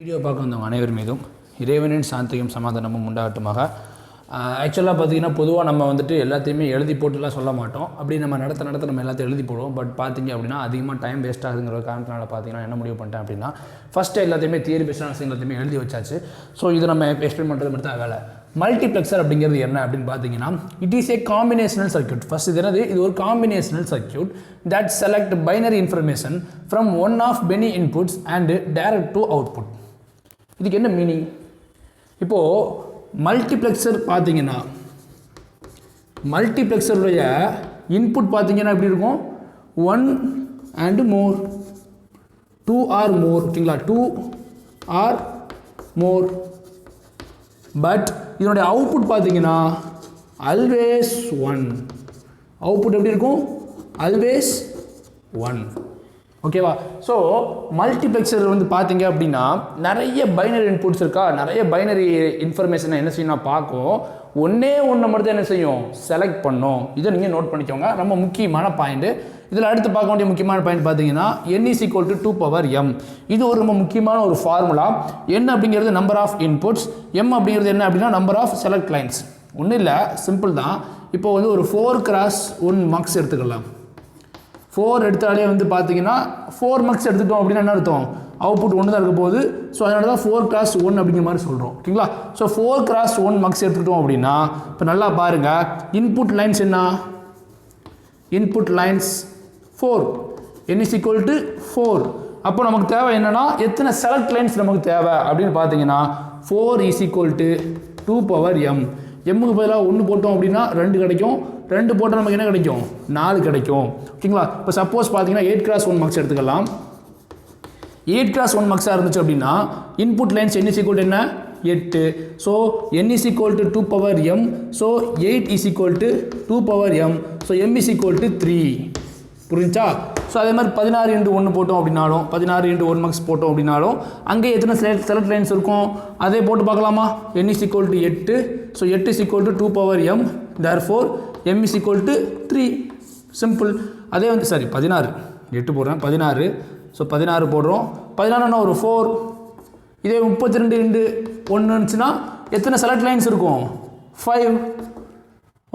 Video பார்க்க வந்தவங்க அனைவர் மீதும் இறைவனின் சாந்தியும் சமாதானமும் உண்டாகட்டுமாக. ஆக்சுவலாக பார்த்தீங்கன்னா பொதுவாக நம்ம வந்துட்டு எல்லாத்தையுமே எழுதி போட்டுலாம் சொல்ல மாட்டோம். அப்படி நம்ம நடத்த நம்ம எல்லாத்தையும் எழுதி போடுவோம். பட் பார்த்தீங்க அப்படின்னா அதிகமாக டைம் வேஸ்ட் ஆகுதுங்கிற காரணத்தினால பார்த்தீங்கன்னா என்ன முடிவு பண்ணிட்டேன் அப்படின்னா ஃபஸ்ட்டு எல்லாத்தையுமே தியரி பேஸ்டான விஷயம் எல்லாத்தையுமே எழுதி வச்சாச்சு. ஸோ இது நம்ம எக்ஸ்பிளைன் பண்ணுறது மட்டும் தான் வேலை. மல்டிப்ளெக்சர் அப்படிங்கிறது என்ன அப்படின்னு பார்த்தீங்கன்னா it is a combinational circuit. First இது என்னது? இது ஒரு combinational circuit that select binary information from one of many inputs and direct to output. இதுக்கு என்ன மீனிங்? இப்போது மல்டிப்ளெக்சர் பார்த்தீங்கன்னா மல்டிப்ளெக்சருடைய இன்புட் பார்த்தீங்கன்னா எப்படி இருக்கும்? 1 and more, 2 or more, ஓகேங்களா? 2 or more. பட் இதனுடைய அவுட்புட் பார்த்தீங்கன்னா ஆல்வேஸ் 1. அவுட்புட் எப்படி இருக்கும்? ஆல்வேஸ் 1. ஓகேவா? ஸோ மல்டிப்ளெக்சர் வந்து பார்த்தீங்க அப்படின்னா நிறைய பைனரி இன்புட்ஸ் இருக்கா, நிறைய பைனரி இன்ஃபர்மேஷனை என்ன செய்யணும் பார்க்கும். ஒன்றே மட்டும் என்ன செய்யும்? செலக்ட் பண்ணும். இதை நீங்கள் நோட் பண்ணிக்கோங்க. ரொம்ப முக்கியமான பாயிண்ட்டு. இதில் அடுத்து பார்க்க வேண்டிய முக்கியமான பாயிண்ட் பார்த்தீங்கன்னா n = 2m. இது ஒரு ரொம்ப முக்கியமான ஒரு ஃபார்முலா. n அப்படிங்கிறது நம்பர் ஆஃப் இன்புட்ஸ், m அப்படிங்கிறது என்ன அப்படின்னா நம்பர் ஆஃப் செலக்ட் லைன்ஸ். ஒன்றும் இல்லை, சிம்பிள் தான். இப்போ வந்து ஒரு 4x1 மக்ஸ் எடுத்துக்கலாம். 4 எடுத்தாலே வந்து பார்த்தீங்கன்னா 4 மக்ஸ் எடுத்துட்டோம் அப்படின்னா என்ன அர்த்தம்? அவுட்புட் ஒன்று தான் இருக்க போகுது. ஸோ அதனால தான் 4x1 அப்படிங்கிற மாதிரி சொல்கிறோம். ஓகேங்களா? ஸோ 4x1 மக்ஸ் எடுத்துக்கிட்டோம் அப்படின்னா இப்போ நல்லா பாருங்கள், இன்புட் லைன்ஸ் என்ன? Input lines 4, n = 4. அப்போ நமக்கு தேவை என்னென்னா எத்தனை செலக்ட் லைன்ஸ் நமக்கு தேவை அப்படின்னு பார்த்தீங்கன்னா 4 = 2m. எம்முக்கு பதிலாக 1 போட்டோம் அப்படின்னா 2 கிடைக்கும். 2 போட்டால் நமக்கு என்ன கிடைக்கும்? 4 கிடைக்கும். ஓகேங்களா? இப்போ சப்போஸ் பார்த்தீங்கன்னா 8x1 மக்ஸ் எடுத்துக்கலாம். 8x1 மக்ஸாக இருந்துச்சு அப்படின்னா இன்புட் லைன்ஸ் n = என்ன? 8. So n = 2m. So 8 = 2m. So m = 3. புரிஞ்சா? ஸோ அதே மாதிரி 16 × 1 போட்டோம் அப்படின்னாலும் 16 × 1 மக்ஸ் போட்டோம் அப்படின்னாலும் அங்கே எத்தனை செலக்ட் லைன்ஸ் இருக்கும் அதே போட்டு பார்க்கலாமா? n = 8. So 8 = 2m. therefore m = 3. Simple. அதே வந்து 16 8 போடுறேன் 16. ஸோ 16 போடுறோம். 16 ஒரு 4. இதே 32 × 1 இருந்துச்சுன்னா எத்தனை செலக்ட் லைன்ஸ் இருக்கும்? 5.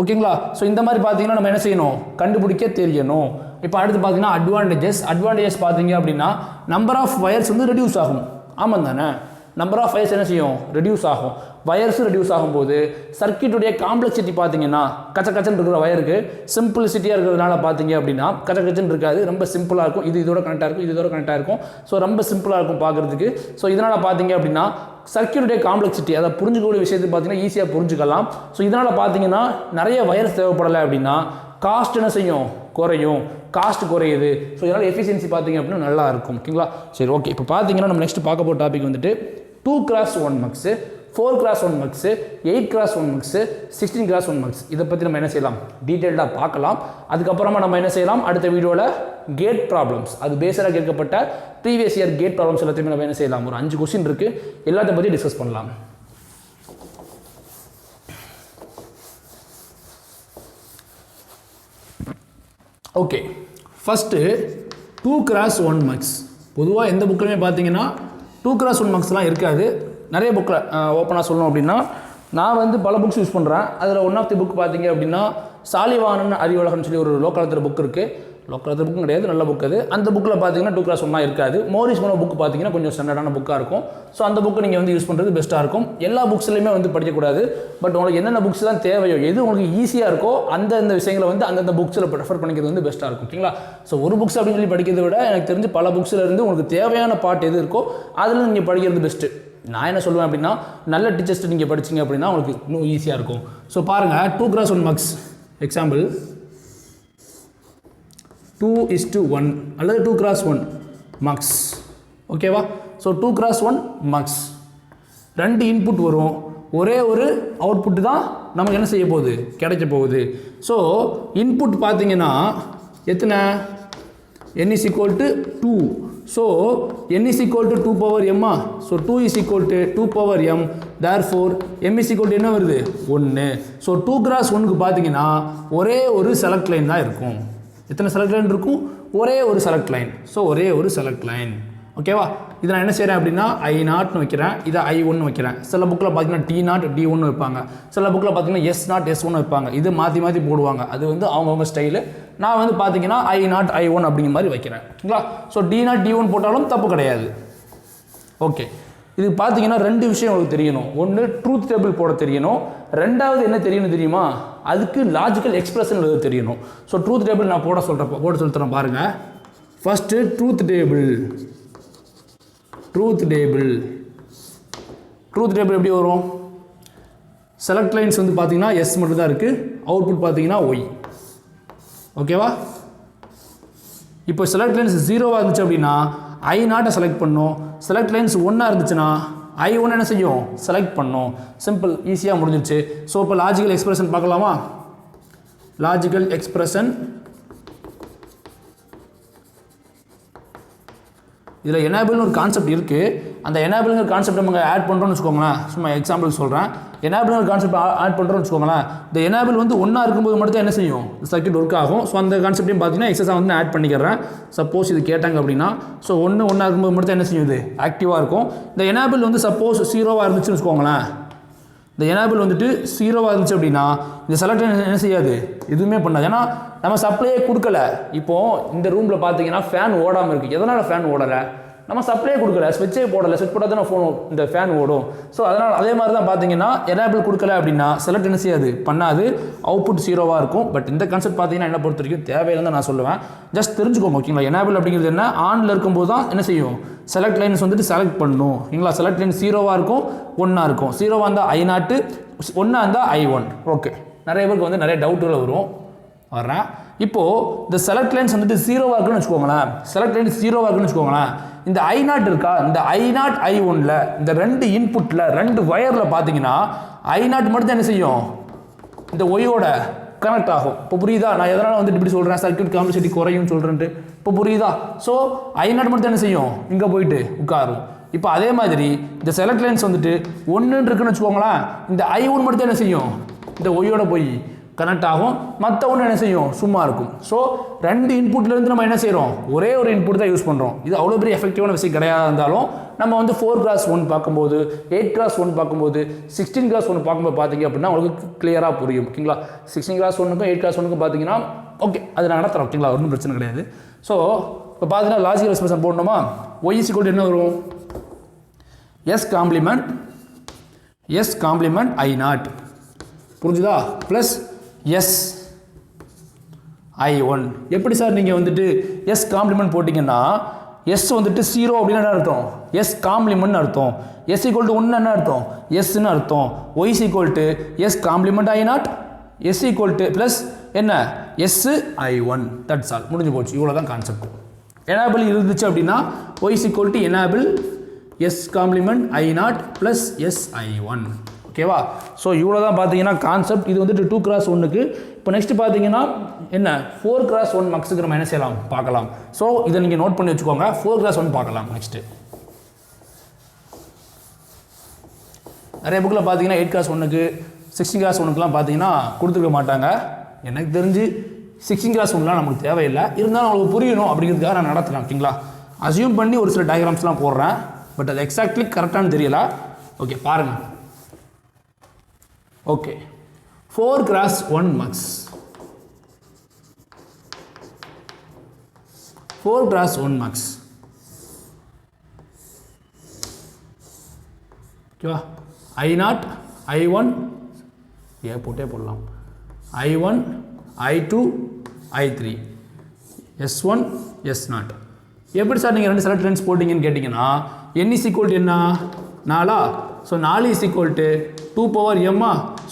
ஓகேங்களா? ஸோ இந்த மாதிரி பார்த்தீங்கன்னா நம்ம என்ன செய்யணும்? கண்டுபிடிக்க தெரியணும். இப்போ அடுத்து பார்த்தீங்கன்னா அட்வான்டேஜஸ் பார்த்தீங்க அப்படின்னா நம்பர் ஆஃப் வயர்ஸ் வந்து ரெடியூஸ் ஆகும். ஆமாம் தானே? நம்பர் ஆஃப் வயர்ஸ் என்ன செய்யும்? ரெடியூஸ் ஆகும். வயர்ஸும் ரெடியூஸ் ஆகும்போது சர்க்யூட்டுடைய காம்ப்ளெக்சிட்டி பார்த்தீங்கன்னா கச்சன்னு இருக்கிற வயருக்கு சிம்பிளிசிட்டியாக இருக்கிறதுனால பார்த்தீங்க அப்படின்னா கச்சன்னு இருக்காது, ரொம்ப சிம்பிளாக இருக்கும். இது இதோட கனெக்டாக இருக்கும், இது இதோட கனெக்டாக இருக்கும். ஸோ ரொம்ப சிம்பிளாக இருக்கும் பார்க்குறதுக்கு. ஸோ இதனால் பார்த்தீங்க அப்படின்னா சர்க்யூட்டுடைய காம்ப்ளெக்சிட்டி அதை புரிஞ்சுக்கக்கூடிய விஷயத்தை பார்த்தீங்கன்னா ஈஸியாக புரிஞ்சுக்கலாம். ஸோ இதனால் பார்த்தீங்கன்னா நிறைய வயர்ஸ் தேவைப்படலை அப்படின்னா காஸ்ட் என்ன செய்யும்? குறையும். காஸ்ட் குறையுது. ஸோ இதனால் எஃபிஷியன்சி பார்த்தீங்க அப்படின்னா நல்லா இருக்கும். ஓகேங்களா? சரி, ஓகே. இப்போ பார்த்தீங்கன்னா நம்ம நெக்ஸ்ட் பார்க்க போகிற டாபிக் வந்துட்டு 2x1 மக்ஸு, 4x1 மக்ஸு, 8x1 மக்ஸு, 16x1 mugs. இதை பற்றி நம்ம என்ன செய்யலாம்? டீட்டெயில்டாக பார்க்கலாம். அதுக்கப்புறமா நம்ம என்ன செய்யலாம்? அடுத்த வீடியோவில் கேட் ப்ராப்ளம்ஸ், அது பேஸராக கேட்கப்பட்ட ப்ரீவியஸ் இயர் கேட் ப்ராப்ளம்ஸ் எல்லாத்தையுமே நம்ம என்ன செய்யலாம்? ஒரு 5 கொஸ்டின் இருக்குது, எல்லாத்தையும் பற்றி டிஸ்கஸ் பண்ணலாம். Okay, first 2x1 mugs. பொதுவாக எந்த புக்கிலுமே பார்த்தீங்கன்னா 2x1 மக்ஸ்லாம் இருக்காது. நிறைய புக்கில் ஓப்பனாக சொல்லணும் அப்படின்னா நான் வந்து பல புக்ஸ் யூஸ் பண்ணுறேன். அதில் ஒன் ஆஃப் தி புக் பார்த்தீங்க அப்படின்னா சாலிவானன் அறிவுலகம்னு சொல்லி ஒரு லோக்கல் புக் இருக்குது. லோக்கல் புக்கும் கிடையாது, நல்ல புக் அது. அந்த புக்கில் பார்த்தீங்கன்னா 2x1 இருக்காது. மோரிஸ் மோனோ புக் பார்த்தீங்கன்னா கொஞ்சம் ஸ்டாண்டர்டான புக்காக இருக்கும். ஸோ அந்த புக்கு நீங்கள் வந்து யூஸ் பண்ணுறது பெஸ்ட்டாக இருக்கும். எல்லா புக்ஸ்லையுமே வந்து படிக்கக்கூடாது. பட் உங்களுக்கு என்னென்ன புக்ஸ் தான் தேவையோ, எது உங்களுக்கு ஈஸியாக இருக்கோ அந்தந்த விஷயங்களை வந்து அந்தந்த புக்ஸில் ப்ரெஃபர் பண்ணிக்கிறது வந்து பெஸ்ட்டாக இருக்கும். ஓகேங்களா? ஸோ ஒரு புக்ஸ் அப்படின்னு சொல்லி படிக்கிறத விட எனக்கு தெரிஞ்சு பல புக்ஸில் இருந்து உங்களுக்கு தேவையான பார்ட் எது இருக்கோ அதில் நீங்கள் படிக்கிறது பெஸ்ட்டு. நான் என்ன சொல்லுவேன் அப்படின்னா நல்ல டீச்சர்ஸ்ட்டு நீங்கள் படிச்சிங்க அப்படின்னா உங்களுக்கு இன்னும் ஈஸியாக இருக்கும். ஸோ பாருங்கள், 2x1 மக்ஸ் எக்ஸாம்பிள் 2:1 அல்லது 2x1 மக்ஸ். ஓகேவா? ஸோ 2x1 மக்ஸ் 2 இன்புட் வரும், ஒரே ஒரு அவுட்புட்டு தான் நமக்கு என்ன செய்ய போகுது? கிடைக்க போகுது. ஸோ இன்புட் பார்த்தீங்கன்னா எத்தனை? n = 2. So n = 2m. So 2 = 2m. therefore m = என்ன வருது? 1. ஸோ 2x1க்கு பார்த்தீங்கன்னா ஒரே ஒரு செலக்ட் லைன் தான் இருக்கும். எத்தனை செலக்ட் லைன் இருக்கும்? ஒரே ஒரு செலக்ட் லைன். ஸோ ஒரே ஒரு செலக்ட் லைன். ஓகேவா? இதை நான் என்ன செய்கிறேன் அப்படின்னா I0 வைக்கிறேன், இதை I1 வைக்கிறேன். சில புக்கில் பார்த்தீங்கன்னா T0 D1 வைப்பாங்க, சில புக்கில் பார்த்தீங்கன்னா S0 S1 வைப்பாங்க. இது மாற்றி மாற்றி போடுவாங்க, அது வந்து அவங்கவுங்க ஸ்டைலு. நான் வந்து பார்த்தீங்கன்னா I0 I1 அப்படிங்கிற மாதிரி வைக்கிறேன். ஓகேங்களா? ஸோ D0 D1 போட்டாலும் தப்பு கிடையாது. ஓகே, இது பார்த்தீங்கன்னா ரெண்டு விஷயம் உங்களுக்கு தெரியணும். ஒன்று ட்ரூத் டேபிள் போட தெரியணும், ரெண்டாவது என்ன தெரியணும் தெரியுமா, அதுக்கு லாஜிக்கல் எக்ஸ்பிரஷன் எழுத தெரியணும். ஸோ ட்ரூத் டேபிள் நான் போட சொல்லித்தரேன் பாருங்கள். ஃபஸ்ட்டு ட்ரூத் டேபிள் எப்படி வரும்? செலக்ட் லைன்ஸ் வந்து பார்த்தீங்கன்னா எஸ் மட்டும் தான் இருக்குது, அவுட்புட் பார்த்தீங்கன்னா ஒய். ஓகேவா? இப்போ செலக்ட் லைன்ஸ் 0வாக இருந்துச்சு அப்படின்னா I0 செலக்ட் பண்ணோம், செலக்ட் லைன்ஸ் 1ஆக இருந்துச்சுன்னா I1 என்ன செய்யும், செலக்ட் பண்ணோம். சிம்பிள், ஈஸியாக முடிஞ்சிருச்சு. ஸோ இப்போ லாஜிக்கல் எக்ஸ்பிரஷன் பார்க்கலாமா? லாஜிக்கல் எக்ஸ்பிரஷன் இதில் எனேபிள்னு ஒரு கான்செப்ட் இருக்குது. அந்த எனேபிள்ங்கிற கான்செப்ட் நம்ம ஆட் பண்ணுறோம்னு வச்சுக்கோங்களேன். சும்மா எக்ஸாம்பிள் சொல்கிறேன். எனேபிள்ங்கிற கான்செப்ட் ஆட் பண்ணுறோம்னு வச்சுக்கோங்களேன். இந்த எனேபிள் வந்து ஒன்றா இருக்கும்போது மட்டும் தான் என்ன செய்யும், சர்க்யூட் ஒர்க் ஆகும். ஸோ அந்த கான்செப்டையும் பார்த்தீங்கன்னா எக்ஸஸாக வந்து ஆட் பண்ணிக்கிறேன். சப்போஸ் இது கேட்டாங்க அப்படின்னா, ஸோ ஒன்றா இருக்கும்போது மட்டும் தான் என்ன செய்யும், இது ஆக்டிவாக இருக்கும். இந்த எனேபிள் வந்து சப்போஸ் 0வாக இருந்துச்சுன்னு வச்சுக்கோங்களேன். இந்த எனேபிள் வந்துட்டு 0வாக இருந்துச்சு அப்படின்னா இந்த செலக்ட் என்ன செய்யாது, எதுவுமே பண்ணாது. ஏன்னா நம்ம சப்ளையே கொடுக்கல. இப்போது இந்த ரூமில் பார்த்தீங்கன்னா ஃபேன் ஓடாமல் இருக்குது. எதனால் ஃபேன் ஓடலை, நம்ம சப்ளையே கொடுக்கல, ஸ்விட்சே போடலை. ஸ்விட்ச் போட்டால் தான் ஃபோன் இந்த ஃபேன் ஓடும். ஸோ அதனால் அதே மாதிரி தான் பார்த்தீங்கன்னா எனேபிள் கொடுக்கல அப்படின்னா செலக்ட் என்ன செய்யாது, பண்ணாது, அவுட்புட் 0வாக இருக்கும். பட் இந்த கான்செப்ட் பார்த்தீங்கன்னா என்ன பொறுத்த வரைக்கும் தேவையில்லை தான் நான் சொல்லுவேன். ஜஸ்ட் தெரிஞ்சுக்கோங்க. ஓகேங்களா? எனேபிள் அப்படிங்கிறது என்ன, ஆனில் இருக்கும்போது தான் என்ன செய்யும், செலக்ட் லைன்ஸ் வந்துட்டு செலக்ட் பண்ணணும். ஓகேங்களா? செலக்ட் லைன் 0வாக இருக்கும், 1ஆக இருக்கும். 0வாக இருந்தால் I0, 1ஆக இருந்தால் I1. ஓகே, நிறைய பேருக்கு வந்து நிறைய டவுட்டுகள் வர்றேன். இப்போது இந்த செலக்ட் லைன்ஸ் வந்துட்டு 0வாக இருக்குன்னு வச்சுக்கோங்களேன். செலக்ட் லைன்ஸ் 0வாக இருக்குன்னு வச்சுக்கோங்களேன். இந்த I0 இருக்கா, இந்த I0 I1ல இந்த ரெண்டு இன்புட்டில் ரெண்டு வயரில் பார்த்தீங்கன்னா I0 மட்டும் தான் என்ன செய்யும், இந்த ஒய்யோட கனெக்ட் ஆகும். இப்போ புரியுதா நான் எதனால் வந்துட்டு இப்படி சொல்கிறேன், சர்க்யூட் காம்ப்ளெக்சிட்டி குறையும் சொல்கிறேன்ட்டு? இப்போ புரியுதா? ஸோ I0 மட்டும் தான் என்ன செய்யும், இங்கே போயிட்டு உட்காரும். இப்போ அதே மாதிரி இந்த செலக்ட் லைன்ஸ் வந்துட்டு 1 இருக்குன்னு வச்சுக்கோங்களேன். இந்த I1 மட்டும் தான் என்ன செய்யும், இந்த ஒய்யோட போய் கனெக்ட் ஆகும், மற்ற ஒன்று என்ன செய்யும், சும்மா இருக்கும். ஸோ ரெண்டு இன்புட்லேருந்து நம்ம என்ன செய்கிறோம், ஒரே ஒரு இன்புட் தான் யூஸ் பண்ணுறோம். இது அவ்வளோ பெரிய எஃபெக்டிவான விஷயம் கிடையாது. இருந்தாலும் நம்ம வந்து 4x1 பார்க்கும்போது, 8x1 பார்க்கும்போது, 16x1 பார்க்கும்போது பார்த்தீங்க அப்படின்னா உங்களுக்கு கிளியராக புரியும். ஓகேங்களா? 16x1க்கும் 8x1க்கும் பார்த்தீங்கன்னா ஓகே, அது நான் நடத்துகிறோம். ஓகேங்களா? ஒன்றும் பிரச்சனை கிடையாது. ஸோ இப்போ பார்த்தீங்கன்னா லாஜிக்கல் எக்ஸ்பிரஷன் போடணுமா, y = என்ன வரும், S காம்ப்ளிமெண்ட் I0. புரிஞ்சுதா? Plus S I1. எப்படி சார் நீங்கள் வந்துட்டு S காம்ப்ளிமெண்ட் போட்டிங்கன்னா S வந்துட்டு 0 அப்படின்னு என்ன அர்த்தம், S காம்ப்ளிமெண்ட் அர்த்தம். S = 1 என்ன அர்த்தம், Sன்னு அர்த்தம். Y = S complement I0, S plus என்ன, S I1. தட்ஸ் ஆல், முடிஞ்சு போச்சு. இவ்வளோ தான் கான்செப்ட். எனேபிள் இருந்துச்சு அப்படின்னா Y = enable S complement I0 plus S I1. ஓகேவா? ஸோ இவ்வளோ தான் பார்த்தீங்கன்னா கான்செப்ட். இது வந்துட்டு 2x1க்கு. இப்போ நெக்ஸ்ட் பார்த்தீங்கன்னா என்ன, 4x1 மக்ஸுக்கு நம்ம என்ன செய்யலாம் பார்க்கலாம். ஸோ இதை நீங்கள் நோட் பண்ணி வச்சுக்கோங்க. 4x1 பார்க்கலாம். நெக்ஸ்ட்டு நிறைய புக்கில் பார்த்தீங்கன்னா 8x1க்கு 16x1க்குலாம் பார்த்தீங்கன்னா கொடுத்துருக்க மாட்டாங்க. எனக்கு தெரிஞ்சு 16x1லாம் நமக்கு தேவையில்லை. இருந்தாலும் அவங்களுக்கு புரியணும் அப்படிங்கிறதுக்காக நான் நடத்துகிறேன். ஓகேங்களா? அசியூம் பண்ணி ஒரு சில டயக்ராம்ஸ்லாம் போடுறேன். பட் அது எக்ஸாக்ட்லி கரெக்டானு தெரியல. ஓகே, பாருங்கள். Okay, 4x1 max. 4x1 max. ஓகேவா? I0 I1 போட்டே போடலாம். I1 I2 I3 S1 S0. எப்படி சார் நீங்கள் ரெண்டு செலக்ட் லைன்ஸ் போட்டிங்கன்னு கேட்டிங்கன்னா n = என்ன, 4. So 4 = 2m.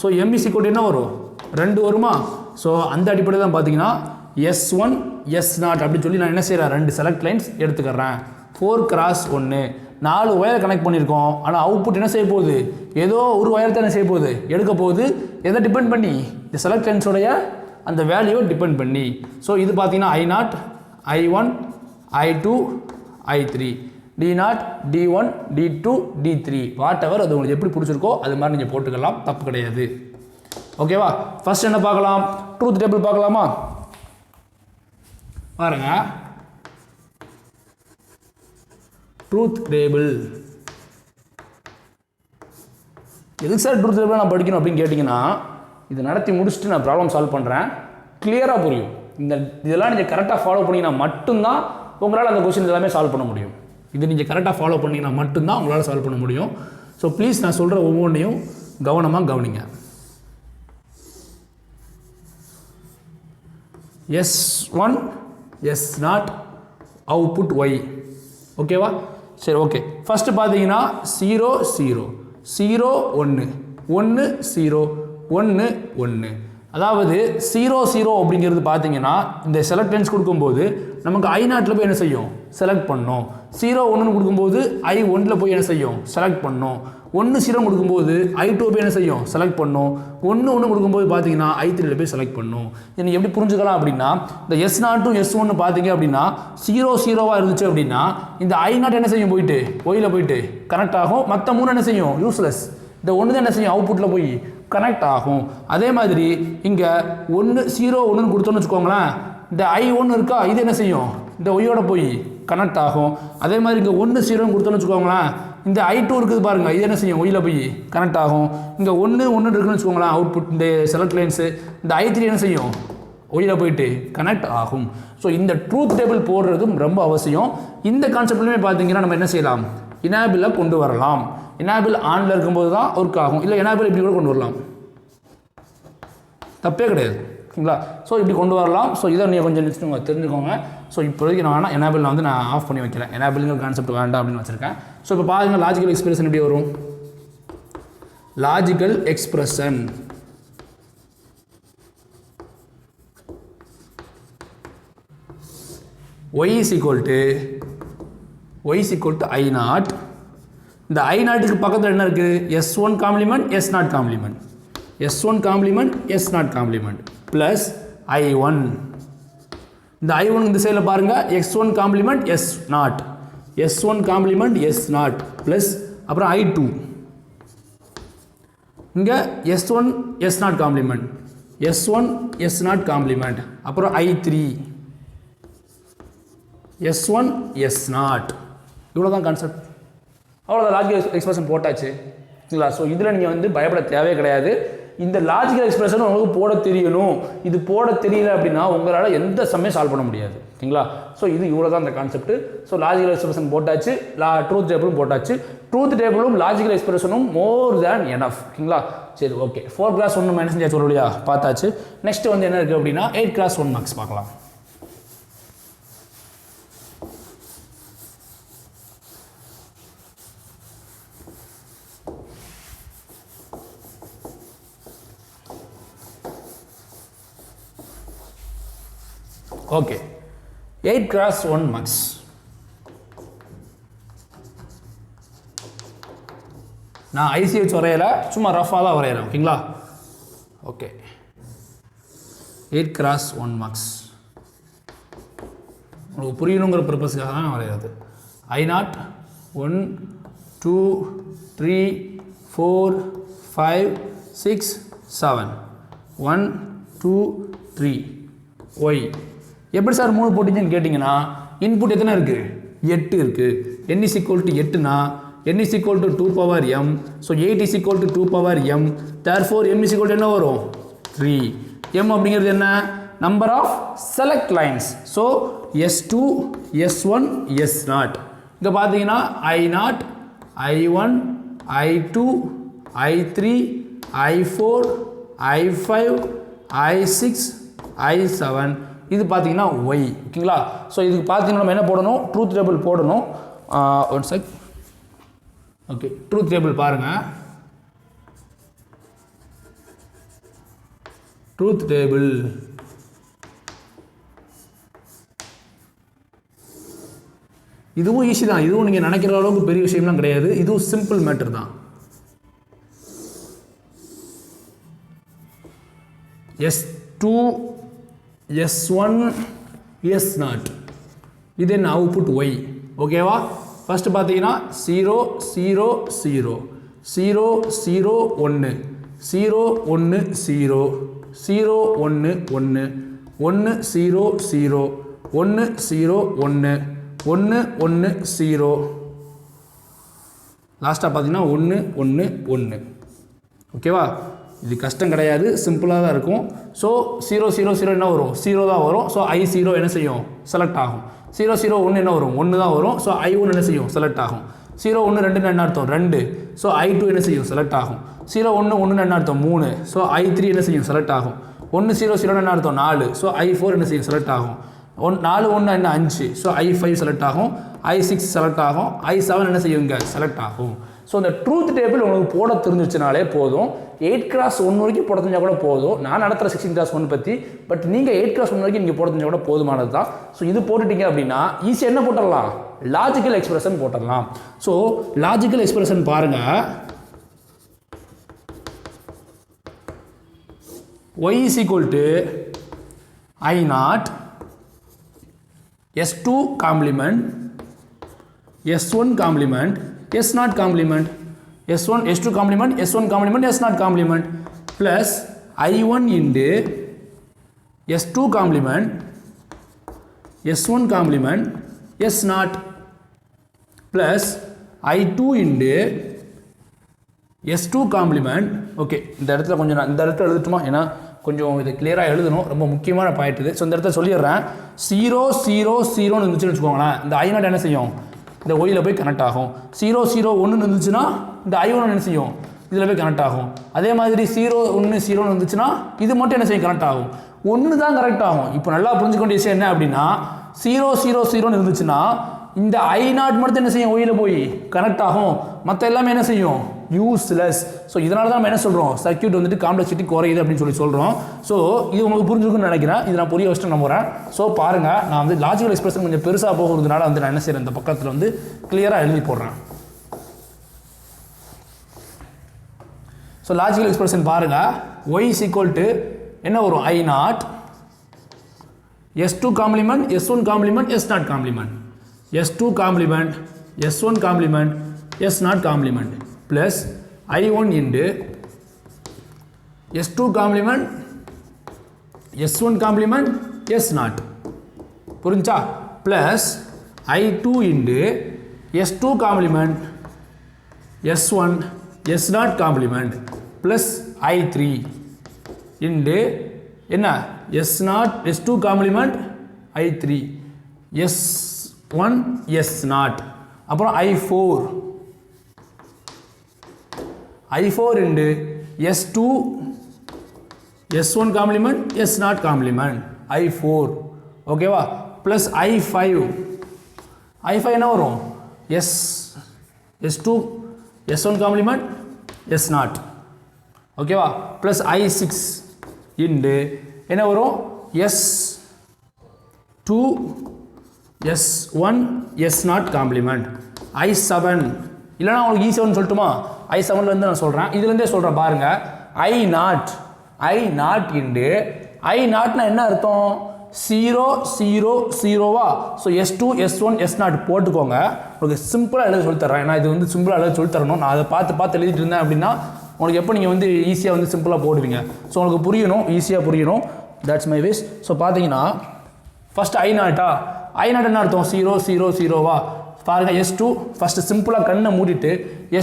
ஸோ m = என்ன வரும், 2 வருமா? ஸோ அந்த அடிப்படையில் தான் பார்த்தீங்கன்னா S1 S0 அப்படின்னு சொல்லி நான் என்ன செய்கிறேன், ரெண்டு செலக்ட் லைன்ஸ் எடுத்துக்கிறேன். 4x1 4 ஒயரை கனெக்ட் பண்ணியிருக்கோம். ஆனால் அவுட்புட் என்ன செய்ய போகுது, ஏதோ ஒரு ஒயர் தான் என்ன செய்ய போகுது, எடுக்க போகுது. எதை டிபெண்ட் பண்ணி, இந்த செலக்ட் லைன்ஸோடைய அந்த வேல்யூவை டிபெண்ட் பண்ணி. ஸோ இது பார்த்தீங்கன்னா I0 I1 I2 I3 D0 D1 D2 D3 what ever, அது உங்களுக்கு எப்படி பிடிச்சிருக்கோ அது மாதிரி நீங்கள் போட்டுக்கலாம், தப்பு கிடையாது. ஓகேவா? ஃபர்ஸ்ட் என்ன பார்க்கலாம், ட்ரூத் டேபிள் பார்க்கலாமா? பாருங்க, ட்ரூத் டேபிள். எதுக்கு சார் ட்ரூத் டேபிள் நான் படிக்கணும் அப்படின்னு கேட்டிங்கன்னா, இதை நடத்தி முடிச்சுட்டு நான் ப்ராப்ளம் சால்வ் பண்ணுறேன், கிளியராக புரியும். இதெல்லாம் நீங்கள் கரெக்டாக ஃபாலோ பண்ணிங்கன்னா மட்டும்தான் உங்களால் அந்த கொஸ்டின் எல்லாமே சால்வ் பண்ண முடியும். இது நீங்கள் கரெக்டாக ஃபாலோ பண்ணிங்கன்னா மட்டும்தான் உங்களால் சால்வ் பண்ண முடியும். ஸோ ப்ளீஸ் நான் சொல்கிற ஒவ்வொன்றையும் கவனமாக கவனிங்க. S1 S0 output Y. ஓகேவா? சரி, ஓகே. ஃபஸ்ட்டு பார்த்தீங்கன்னா 0 0 0 1 1 0 1 1. அதாவது 0 0 அப்படிங்கிறது பார்த்தீங்கன்னா இந்த செலக்ட் லென்ஸ் கொடுக்கும்போது நமக்கு I0 போய் என்ன செய்யும், செலக்ட் பண்ணோம். 0 1 கொடுக்கும்போது I1 போய் என்ன செய்யும், செலக்ட் பண்ணோம். 1 0 கொடுக்கும்போது I2 போய் என்ன செய்யும், செலக்ட் பண்ணோம். 1 1 கொடுக்கும்போது பார்த்தீங்கன்னா I3 போய் செலக்ட் பண்ணோம். எனக்கு எப்படி புரிஞ்சுக்கலாம் அப்படின்னா, இந்த S0 S1 பார்த்தீங்க அப்படின்னா 0 0 இருந்துச்சு அப்படின்னா இந்த I0 என்ன செய்யும், போயிட்டு ஒயில் போயிட்டு கனெக்ட் ஆகும். மற்ற 3 என்ன செய்யும், யூஸ்லெஸ். இந்த 1 தான் என்ன செய்யும், அவுட்புட்டில் போய் கனெக்ட் ஆகும். அதே மாதிரி இங்கே 1 0 1 கொடுத்தோன்னு வச்சுக்கோங்களேன், இந்த I1 இருக்கா, இது என்ன செய்யும், இந்த ஒய்யோட போய் கனெக்ட் ஆகும். அதே மாதிரி இங்கே 1 0 கொடுத்தோன்னு வச்சுக்கோங்களேன், இந்த I2 இருக்குது பாருங்கள், இது என்ன செய்யும், ஒய்யில் போய் கனெக்ட் ஆகும். இங்கே 1 1 இருக்குன்னு வச்சுக்கோங்களேன் அவுட்புட், இந்த செலக்ட் லைன்ஸு, இந்த I3 என்ன செய்யும், ஒய்யில் போயிட்டு கனெக்ட் ஆகும். ஸோ இந்த ட்ரூத் டேபிள் போடுறதும் ரொம்ப அவசியம். இந்த கான்செப்ட்லையுமே பார்த்தீங்கன்னா நம்ம என்ன செய்யலாம், இனாபிளை கொண்டு வரலாம். இனாபிள் ஆனில் இருக்கும்போது தான் ஒர்க் ஆகும். இல்லை இனாபிள் இப்படி கூட கொண்டு வரலாம், தப்பே கிடையாது. ஓகேங்களா? ஸோ இப்படி கொண்டு வரலாம். ஸோ இதை நீங்கள் கொஞ்சம் நிச்சயம் தெரிஞ்சுக்கோங்க. ஸோ இப்போதைக்கு நான் வேணால் எனாபிள் வந்து நான் ஆஃப் பண்ணி வைக்கிறேன், எனாபிளுங்கிற கான்செப்ட் வேண்டாம் அப்படின்னு வச்சுருக்கேன். ஸோ இப்போ பாருங்கள் லாஜிக்கல் எக்ஸ்பிரஷன் எப்படி வரும். Logical expression y is equal to I0. இந்த I0க்கு பக்கத்தில் என்ன இருக்குது, S1 complement S0 complement, S1 complement S0 complement plus I1. இந்த I1 இந்த சைடில் பாருங்கள், X1 complement S0, S1 complement S0 plus அப்புறம் I2. இங்கே S1 S0 complement, S1 S0 complement, அப்புறம் I3 S1 S0. இவ்வளோ தான் கான்செப்ட். அவ்வளோதான், லாஜிக்கல் எக்ஸ்பிரஷன் போட்டாச்சு. சரிங்களா? ஸோ இதில் நீங்கள் வந்து பயப்பட தேவையே கிடையாது. இந்த லாஜிக்கல் எக்ஸ்பிரஷன் உங்களுக்கு போட தெரியணும். இது போட தெரியல அப்படின்னா உங்களால் எந்த சமயம் சால்வ் பண்ண முடியாது. ஓகேங்களா? ஸோ இது இவ்வளோ தான் இந்த கான்செப்ட். ஸோ லாஜிக்கல் எக்ஸ்பிரஷன் போட்டாச்சு, ட்ரூத் டேபிளும் போட்டாச்சு. ட்ரூத் டேபிளும் லாஜிக்கல் எக்ஸ்பிரஷனும் மோர் தேன் எனஃப். ஓகேங்களா? சரி, ஓகே. 4x1 மைனஸ் செஞ்சாச்சு, சொல்லியா பார்த்தாச்சு. நெக்ஸ்ட் வந்து என்ன இருக்குது அப்படின்னா 8x1 மார்க்ஸ் பார்க்கலாம். Okay, 8x1 marks. நான் ஐசிஹெச் வரையல, சும்மா ரஃபாக தான் வரைகிறேன். ஓகேங்களா? ஓகே, 8x1 மார்க்ஸ் உங்களுக்கு புரியணுங்கிற பர்பஸ்க்காக தான் வரைகிறது. I0 1 2 3 4 5 6 7 1 2 3 Y. எப்படி சார் 3 போட்டிங்கன்னு கேட்டிங்கன்னா, இன்புட் எத்தனை இருக்குது, 8 இருக்குது. n is equal to 8னா n is equal to 2 power m. So 8 is equal to 2 power m. therefore m is equal to என்ன வரும், 3. m அப்படிங்கிறது என்ன, number of select lines. So S2 S1 S0. இங்கே பார்த்தீங்கன்னா I0 I1 I2 I3 I4 I5 I6 I7. இது பார்த்தீங்கன்னா Y. ஓகேங்களா? So இதுக்கு பார்த்தீங்கன்னா நம்ம என்ன போடணும், ட்ரூத் டேபிள் போடணும். One check. Okay, truth table பாருங்கள். ட்ரூத் டேபிள் இதுவும் ஈஸி தான். இதுவும் நீங்கள் நினைக்கிற அளவுக்கு பெரிய விஷயம்லாம் கிடையாது. இதுவும் சிம்பிள் மேட்டர் தான். S2 S1 S0 இது என்ன, அவுட்புட் Y. ஓகேவா? ஃபஸ்ட்டு பார்த்தீங்கன்னா 0 0 0 0 0 1 0 1 0 0 1 1 1 0 0 1 0 1 1 1 0 லாஸ்ட்டாக பார்த்தீங்கன்னா 1 1 1. ஓகேவா? இது கஷ்டம் கிடையாது, சிம்பிளாக தான் இருக்கும். ஸோ 0 0 0 என்ன வரும்? 0 தான் வரும். ஸோ I0 என்ன செய்யும்? செலக்ட் ஆகும். 0 0 1 என்ன வரும்? 1 தான் வரும். ஸோ I1 என்ன செய்யும்? செலக்ட் ஆகும். 0 1 2 என்ன அர்த்தம்? 2. ஸோ I2 என்ன செய்யும்? செலக்ட் ஆகும். 0 1 1 என்ன அர்த்தம்? 3. ஸோ I3 என்ன செய்யும்? செலக்ட் ஆகும். 1 0 0 என்ன அர்த்தம்? 4. ஸோ I4 என்ன செய்யும்? செலக்ட் ஆகும். 4 1 என்ன? 5. ஸோ I5 செலக்ட் ஆகும். I6 செலக்ட் ஆகும். I7 என்ன செய்யுங்க? செலக்ட் ஆகும். ஸோ இந்த ட்ரூத் டேபிள் உங்களுக்கு போட தெரிஞ்சிச்சுனாலே போதும். 8x1 வரைக்கும் போட தெரிஞ்சால் கூட போதும். நான் நடத்துகிற 16x1 பற்றி, பட் நீங்கள் 8x1 வரைக்கும் நீங்கள் போட தெரிஞ்சால் கூட போதுமானது தான். ஸோ இது போட்டுட்டீங்க அப்படின்னா ஈஸியாக என்ன போட்டுடலாம்? லாஜிக்கல் எக்ஸ்பிரஷன் போட்டுடலாம். ஸோ லாஜிக்கல் எக்ஸ்பிரஷன் பாருங்கள். y is equal to I0 S2 complement S1 complement S0 complement S1 S2 complement S1 complement S0 complement plus I1 into S2 complement S1 complement S0 plus I2 into S2 complement. Okay, இந்த இடத்துல கொஞ்சம் நான் இந்த இடத்துல எழுதட்டுமா? ஏன்னா கொஞ்சம் இது கிளியராக எழுதணும், ரொம்ப முக்கியமான பாயிண்ட் இது. ஸோ இந்த இடத்துல சொல்லிடுறேன். 0 0 0 இருந்துச்சுன்னு வச்சுக்கோங்களேன், இந்த I0 என்ன செய்யும்? இந்த ஒயில் போய் கனெக்ட் ஆகும். 0 0 1 இருந்துச்சுன்னா இந்த I1 என்ன செய்யும்? இதில் போய் கனெக்ட் ஆகும். அதே மாதிரி 0 1 0 இருந்துச்சுன்னா இது மட்டும் என்ன செய்யும்? கனெக்ட் ஆகும். 1 தான் கனெக்ட் ஆகும். இப்போ நல்லா புரிஞ்சுக்க வேண்டிய விஷயம் என்ன அப்படின்னா, 0 0 0 இருந்துச்சுன்னா இந்த I0 மட்டும் என்ன செய்யும்? ஒயில் போய் கனெக்ட் ஆகும். மற்ற எல்லாமே என்ன செய்யும்? யூஸ்லெஸ். ஸோ இதனால தான் நம்ம என்ன சொல்கிறோம்? சர்க்யூட் வந்துட்டு காம்ப்ளெக்சிட்டி குறையுது அப்படின்னு சொல்கிறோம். ஸோ இது உங்களுக்கு புரிஞ்சுக்குன்னு நினைக்கிறேன். இது நான் புரிய வச்சுட்டு நம்புகிறேன். ஸோ பாருங்கள், நான் வந்து லாஜிக்கல் எக்ஸ்பிரஷன் கொஞ்சம் பெருசாக போகிறதுனால வந்து நான் என்ன செய்கிறேன், இந்த பக்கத்தில் வந்து கிளியராக எழுதி போடுறேன். ஸோ லாஜிக்கல் எக்ஸ்பிரஷன் பாருங்கள். y is equal to என்ன வரும்? I0 S2 complement S1 complement S0 complement S2 complement S1 complement S0 complement plus I1 into S2 complement S1 complement S0. புரிஞ்சா? plus I2 into S2 complement S1 S0 complement plus I3 into என்ன? S0 S2 complement I3 S1 S0. அப்புறம் I4 into S2 S1 complement S0 complement I4. ஓகேவா? plus I5 என்ன வரும்? S2 S1 complement S0. ஓகேவா? plus I6 into என்ன வரும்? S2 S1 S0 complement I7. இல்லைனா உங்களுக்கு E7 சொல்லட்டுமா? I7லேருந்து நான் சொல்கிறேன், இதுலேருந்தே சொல்கிறேன் பாருங்கள். I0 into I0னா என்ன அர்த்தம்? 0 0 0வா? ஸோ S2 S1 S0 போட்டுக்கோங்க. உங்களுக்கு சிம்பிளாக எழுத சொல்லித்தரேன். ஏன்னா இது வந்து சிம்பிளாக எழுத சொல்லித்தரணும். நான் அதை பார்த்து எழுதிட்டு இருந்தேன் அப்படின்னா உங்களுக்கு எப்போ நீங்கள் வந்து ஈஸியாக வந்து சிம்பிளாக போடுவீங்க. ஸோ உங்களுக்கு புரியணும், ஈஸியாக புரியணும். That's my wish. ஸோ பார்த்தீங்கன்னா ஃபஸ்ட் I0 என்ன அர்த்தம்? 0 0 0வா? பாருங்கள், S2 ஃபஸ்ட்டு சிம்பிளாக கண்ணை மூடிட்டு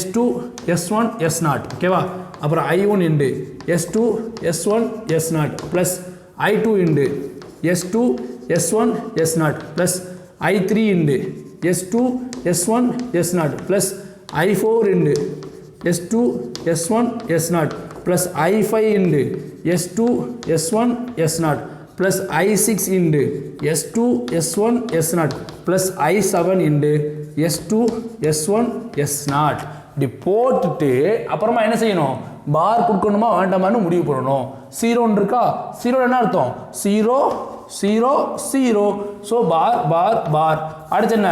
S2 S1 S0. ஓகேவா? அப்புறம் I1 into S2 S1 S0 plus I2 into S2 S1 S0 plus I3 into S2 S1 S0 plus I4 into S2 S1 S0 plus I5 into S2 S1 S0 plus I6 into S2 S1 S0 plus I7 into S2 S1 S0. இப்படி போட்டுட்டு அப்புறமா என்ன செய்யணும்? பார் கொடுக்கணுமா வேண்டாமான்னு முடிவு பண்ணணும். 0 இருக்கா? 0 என்ன அர்த்தம்? 0 0 0. ஸோ பார். அடுத்து என்ன?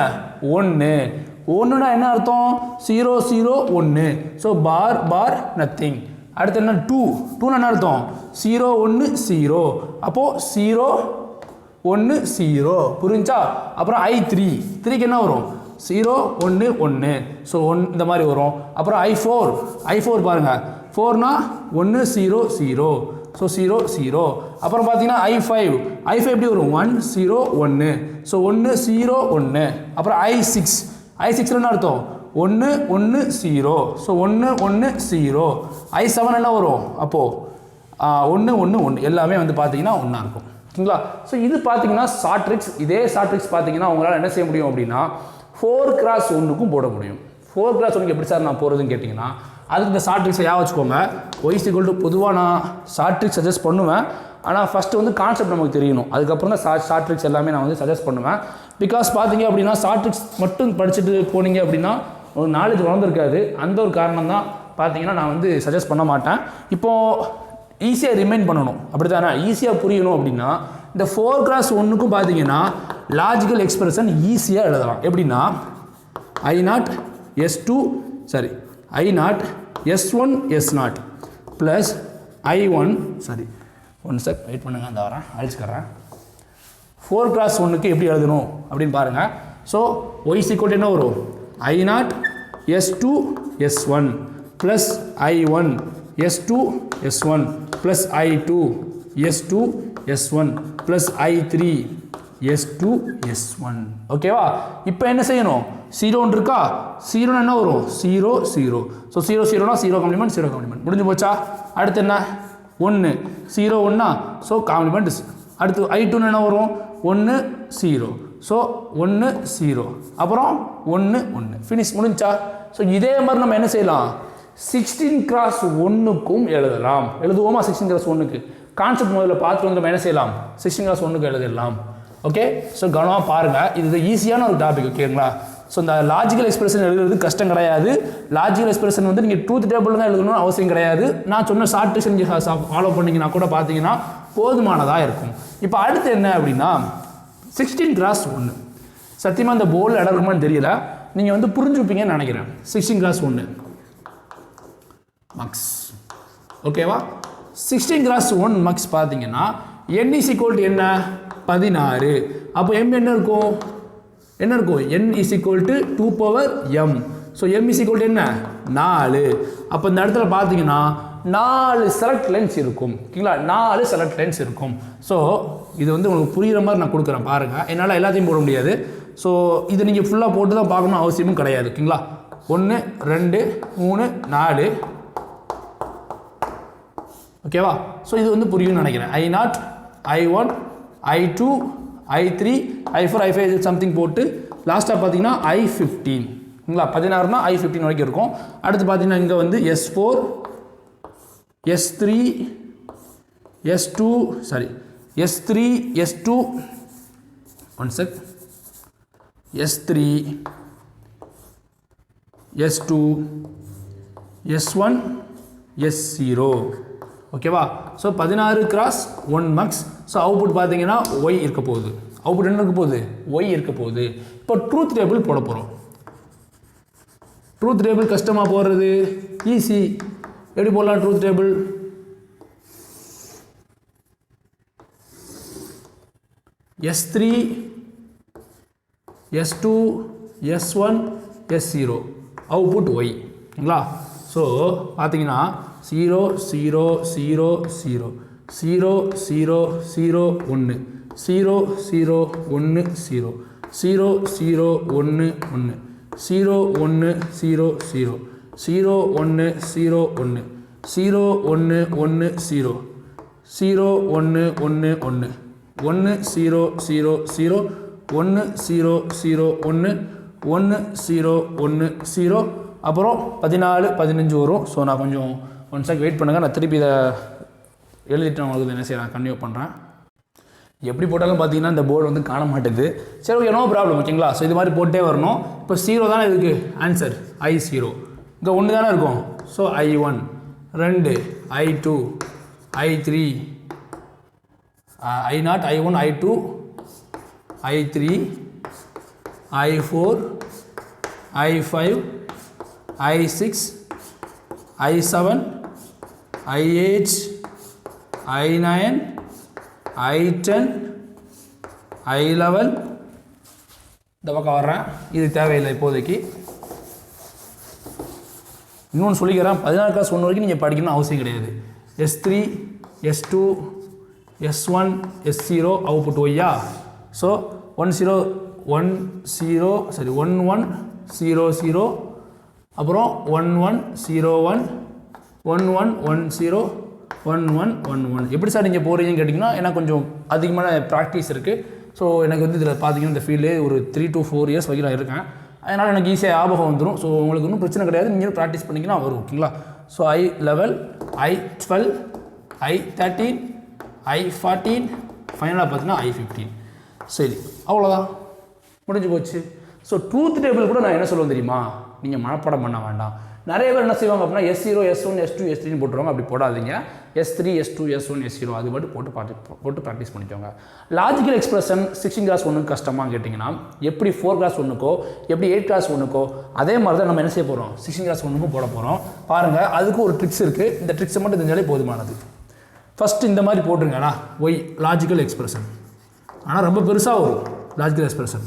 1னா என்ன அர்த்தம்? 0 0 1. ஸோ பார் நத்திங். அடுத்து என்ன? 2 என்ன அர்த்தம்? 0 1 0. அப்போது 0 1 0. புரிஞ்சா? அப்புறம் I3க்கு என்ன வரும்? 0 1 1. ஸோ 1 இந்த மாதிரி வரும். அப்புறம் I4 பாருங்கள், 4னா 1 0 0. ஸோ 0 0. அப்புறம் பார்த்தீங்கன்னா I5 எப்படி வரும்? 1 0 1. ஸோ 1 0 1. அப்புறம் I6 என்ன அர்த்தம்? 1 1 0. ஸோ 1 1 0. I7 என்ன வரும் அப்போது 1 1 1 எல்லாமே வந்து பார்த்தீங்கன்னா ஒன்றா இருக்கும். ஓகேங்களா? ஸோ இது பார்த்தீங்கன்னா ஷார்ட்ரிக்ஸ். இதே ஷார்ட்ரிக்ஸ் பார்த்தீங்கன்னா உங்களால் என்ன செய்ய முடியும் அப்படின்னா 4x1க்கும் போட முடியும். 4x1க்கு எப்படி சார் நான் போகிறதுன்னு கேட்டிங்கன்னா அதுக்கு இந்த ஷார்ட்ரிக்ஸை யா வச்சுக்கோங்க. y பொதுவாக நான் ஷார்ட்ரிக்ஸ் சஜஸ்ட் பண்ணுவேன். ஆனால் ஃபஸ்ட்டு வந்து கான்செப்ட் நமக்கு தெரியணும். அதுக்கப்புறம் தான் ஷார்ட்ரிக்ஸ் எல்லாமே நான் வந்து சஜஸ்ட் பண்ணுவேன். பிகாஸ் பார்த்தீங்க அப்படின்னா ஷார்ட்ரிக்ஸ் மட்டும் படிச்சுட்டு போனீங்க அப்படின்னா ஒரு நாலேஜ் வளர்ந்துருக்காது. அந்த ஒரு காரணம் தான் பார்த்தீங்கன்னா நான் வந்து சஜஸ்ட் பண்ண மாட்டேன். இப்போது ஈஸியாக ரிமைண்ட் பண்ணணும் அப்படி தானே, ஈஸியாக புரியணும் அப்படின்னா இந்த 4x1க்கும் பார்த்தீங்கன்னா லாஜிக்கல் எக்ஸ்பிரஷன் ஈஸியாக எழுதலாம். எப்படின்னா I0 S2 sorry I0 S1 S0 plus I1 sorry 1 check wait பண்ணுங்கள், அந்த வரேன் அழிச்சுக்கிறேன். 4x1க்கு எப்படி எழுதணும் அப்படின்னு பாருங்கள். ஸோ y = என்ன வரும் I0 S2 S1 plus I1 S2 S1 plus I2 S2 S1 plus I3 S2 S1. ஓகேவா? இப்போ என்ன செய்யணும், 0 இருக்கா, 0 என்ன வரும் 0 0. ஸோ 0 0னா 0 காம்ப்ளிமெண்ட் 0 காம்ப்ளிமெண்ட் முடிஞ்சு போச்சா? அடுத்து என்ன 1 0 1. So complement. அடுத்து I2 என்ன வரும் 1 0. ஸோ 1 0 அப்புறம் 1 1 ஃபினிஷ் முடிஞ்சா? ஸோ இதே மாதிரி நம்ம என்ன செய்யலாம் 16x1க்கும் எழுதலாம். எழுதுவோமா 16x1க்கு? கான்செப்ட் முதல்ல பார்த்து வந்து நம்ம என்ன செய்யலாம் 16x1க்கு எழுதிடலாம். ஓகே? ஸோ கவனமாக பாருங்கள், இது ஈஸியான ஒரு டாபிக். ஓகேங்களா? ஸோ இந்த லாஜிக்கல் எக்ஸ்பிரஷன் எழுதுறது கஷ்டம் கிடையாது. லாஜிக்கல் எக்ஸ்பிரஷன் வந்து நீங்கள் ட்ரூத் டேபிள் தான் எழுதணும்னு அவசியம் கிடையாது. நான் சொன்ன ஷார்ட் ட்ரிக்ஸ் நீங்கள் ஃபாலோ பண்ணிங்கன்னா கூட பார்த்தீங்கன்னா போதுமானதாக இருக்கும். இப்போ அடுத்து என்ன அப்படின்னா 16x1. சத்தியமாக இந்த போர்டில் இடம் இருக்குமான்னு தெரியல, நீங்கள் வந்து புரிஞ்சுப்பீங்கன்னு நினைக்கிறேன். 16x1 mugs. ஓகேவா? 16x1 மக்ஸ் பார்த்தீங்கன்னா n = என்ன 16. அப்போ m என்ன இருக்கும் n = 2m. ஸோ m = என்ன 4. அப்போ இந்த இடத்துல பார்த்தீங்கன்னா 4 செலக்ட் லைன்ஸ் இருக்கும். ஓகேங்களா? 4 செலக்ட் லைன்ஸ் இருக்கும். ஸோ இது வந்து உங்களுக்கு புரிகிற மாதிரி நான் கொடுக்குறேன் பாருங்கள். என்னால் எல்லாத்தையும் போட முடியாது. ஸோ இது நீங்கள் ஃபுல்லாக போட்டு தான் பார்க்கணும் அவசியமும் கிடையாது. ஓகேங்களா? 1 2 3 4. ஓகேவா? ஸோ இது வந்து புரியும்னு நினைக்கிறேன். I0 I1 I2 I3 I4 I5 something போட்டு லாஸ்ட்டாக பார்த்தீங்கன்னா I15. ஓகேங்களா? 16னா I15 வரைக்கும் இருக்கும். அடுத்து பார்த்தீங்கன்னா இங்கே வந்து S4 S3 S2 sorry S3 S2 1 check S3 S2 S1 S0. ஓகேவா? So 16x1 mugs. So output பார்த்தீங்கன்னா ஒய் இருக்க போகுது. அவுட்புட் என்ன இருக்க போகுது ஒய் இருக்க போகுது. இப்போ ட்ரூத் டேபிள் போட போகிறோம். ட்ரூத் டேபிள் கஷ்டமாக போடுறது ஈஸி. எப்படி போடலாம் truth table? S3 S2 S1 S0 output Y. ஓகேங்களா? ஸோ பார்த்தீங்கன்னா 0 0 0 0 0 0 0 1 0 0 1 0 0 0 1 1 0 1 0 0 0 1 0 1 0 1 1 0 0 1 1 1 1 0 0 0 1 0 0 1 1 0 1 0 அப்புறம் 14 15 வரும். ஸோ நான் கொஞ்சம் 1 செகண்ட் வெயிட் பண்ணுங்கள். நான் திருப்பி இதை எழுதிட்டு நான் உங்களுக்கு என்ன செய்யலாம் கன்டினியூ பண்ணுறேன். எப்படி போட்டாலும் பார்த்தீங்கன்னா இந்த போர்டு வந்து காண மாட்டேது. சரி ஓகே, நோ ப்ராப்ளம். ஓகேங்களா? ஸோ இது மாதிரி போட்டே வரணும். இப்போ 0 தானே இதுக்கு ஆன்சர் I0. இங்கே 1 தானே இருக்கும். So I1 2 I2 I3 I0 I1 I2 I3 I4 I5 I6 I7 I8 I9 I10 I11. இந்த பக்கம் வர்றேன். இது தேவையில்லை இப்போதைக்கு. இன்னொன்று சொல்லிக்கிறேன், 16x1 வரைக்கும் நீங்கள் படிக்கணும்னு அவசியம் கிடையாது. S3 S2 S1 S0 output ஒய்யா. So 1 1 0 சரி 1 1 0 0 அப்புறம் 1101 1110 1111 எப்படி சார் நீங்கள் போகிறீங்கன்னு கேட்டிங்கன்னா எனக்கு கொஞ்சம் அதிகமான ப்ராக்டிஸ் இருக்குது. ஸோ எனக்கு வந்து இதில் பார்த்தீங்கன்னா இந்த ஃபீல்டு ஒரு 3 to 4 இயர்ஸ் வரைக்கும் நான் இருக்கேன். அதனால் எனக்கு ஈஸியாக ஞாபகம் வந்துடும். ஸோ உங்களுக்கு ஒன்றும் பிரச்சனை கிடையாது, நீங்களும் ப்ராக்டிஸ் பண்ணிங்கன்னா வரும். ஓகேங்களா? So I11 I12 I13 I14 ஃபைனலாக பார்த்தீங்கன்னா I15. சரி, அவ்வளோதான், முடிஞ்சு போச்சு. ஸோ ட்ரூத் டேபிள் கூட நான் என்ன சொல்லுவேன் தெரியுமா, நீங்கள் மனப்பாடம் பண்ண வேண்டாம். நிறைய பேர் என்ன செய்வாங்க அப்படின்னா S0 S1 S2 S3 போட்டுருவாங்க. அப்படி போடாதீங்க. S3 S2 S1 S0 அது மட்டும் போட்டு ப்ராக்டிஸ் பண்ணிக்கோங்க. லாஜிக்கல் எக்ஸ்பிரஷன் 16 கிளாஸ் 1 கஷ்டமாக கேட்டிங்கன்னா எப்படி 4 கிளாஸ் 1க்கோ எப்படி 8 கிளாஸ் 1க்கோ அதே மாதிரி தான் நம்ம என்ன செய்ய போகிறோம், 16 கிளாஸ் 1க்கும் போட போகிறோம். பாருங்கள், அதுக்கு ஒரு ட்ரிக்ஸ் இருக்குது. இந்த ட்ரிக்ஸை மட்டும் தெரிஞ்சாலே போதுமானது. ஃபஸ்ட்டு இந்த மாதிரி போட்டுருங்கண்ணா, ஒய் லாஜிக்கல் எக்ஸ்பிரஷன். ஆனால் ரொம்ப பெருசாக வரும் logical expression.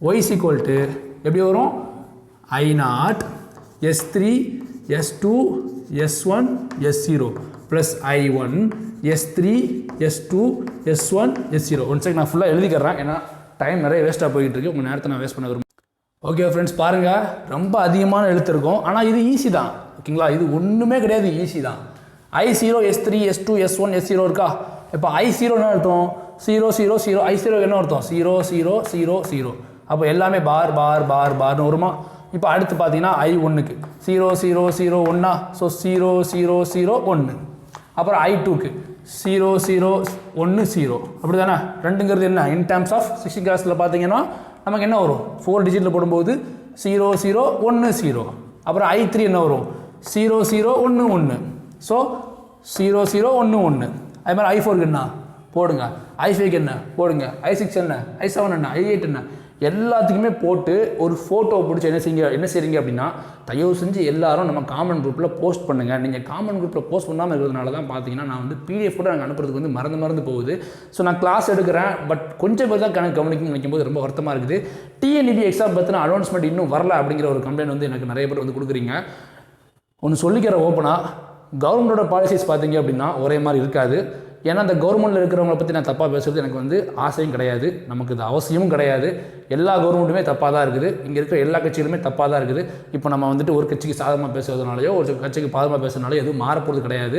Y equal to எப்படி வரும், I0 S3 S2 S1 S0 plus I1 S3 S2 S1 S0. One second நான் ஃபுல்லாக எழுதிக்கிறேன், ஏன்னா டைம் நிறைய வேஸ்ட்டாக போயிட்டு இருக்கு. உங்கள் நேரத்தை நான் வேஸ்ட் பண்ண விரும்புகிறேன். ஓகே ஃப்ரெண்ட்ஸ், பாருங்கள், ரொம்ப அதிகமான எழுத்து இருக்கும். ஆனால் இது ஈஸி தான். ஓகேங்களா? இது ஒன்றுமே கிடையாது, ஈஸி தான். I0 S3 S2 S1 S0 இருக்கா? இப்போ I0 என்ன அர்த்தம், 0 0 0. I0 என்ன அர்த்தம், 0 0 0 0. அப்போ எல்லாமே பார் பார் பார் பார்னு வருமா? இப்போ அடுத்து பார்த்தீங்கன்னா I1க்கு 0 0 0 1. ஸோ 0 0 0 1. அப்புறம் I2க்கு 0 0 1 0. அப்படி தானே? ரெண்டுங்கிறது என்ன, இன் டேர்ம்ஸ் ஆஃப் 16 கிளாஸில் பார்த்தீங்கன்னா நமக்கு என்ன வரும், 4 டிஜிட்டில் போடும்போது 0 0 1 0. அப்புறம் I3 என்ன வரும், 0 0 1 1. ஸோ 0 0 1 1. அது மாதிரி I4க்கு என்ன போடுங்க, I5க்கு என்ன போடுங்க, I6 என்ன, I7 என்ன, I8 என்ன, எல்லாத்துக்குமே போட்டு ஒரு ஃபோட்டோ பிடிச்சி என்ன செய்றீங்க அப்படின்னா, தயவு செஞ்சு எல்லாரும் நம்ம காமன் குரூப்பில் போஸ்ட் பண்ணுங்கள். நீங்கள் காமன் குரூப்பில் போஸ்ட் பண்ணாமல் இருக்கிறதுனால தான் பார்த்தீங்கன்னா நான் வந்து PDF கூட நாங்கள் அனுப்புறதுக்கு வந்து மறந்து போகுது. ஸோ நான் கிளாஸ் எடுக்கிறேன், பட் கொஞ்சம் பேர் தான் கவனிக்கணும்னு நினைக்கும் போது ரொம்ப வருத்தமாக இருக்குது. TNEB எக்ஸாம் பற்றின அனௌன்ஸ்மெண்ட் இன்னும் வரல அப்படிங்கிற ஒரு கம்ப்ளைண்ட் வந்து எனக்கு நிறைய பேர் வந்து கொடுக்குறீங்க. ஒன்று சொல்லிக்கிற ஓப்பனாக, கவர்மெண்டோட பாலிசிஸ் பார்த்தீங்க அப்படின்னா ஒரே மாதிரி இருக்காது. ஏன்னா அந்த கவர்மெண்ட்டில் இருக்கிறவங்களை பற்றி நான் தப்பாக பேசுகிறது எனக்கு வந்து ஆசையும் கிடையாது, நமக்கு இது அவசியமும் கிடையாது. எல்லா கவர்மெண்ட்டுமே தப்பாக தான் இருக்குது, இங்கே இருக்கிற எல்லா கட்சிகளுமே தப்பாக தான் இருக்குது. இப்போ நம்ம வந்துட்டு ஒரு கட்சிக்கு சாதகமாக பேசுறதுனாலையோ ஒரு கட்சிக்கு பாதகமாக பேசுறதுனாலையோ எதுவும் மாறப்போகிறது கிடையாது.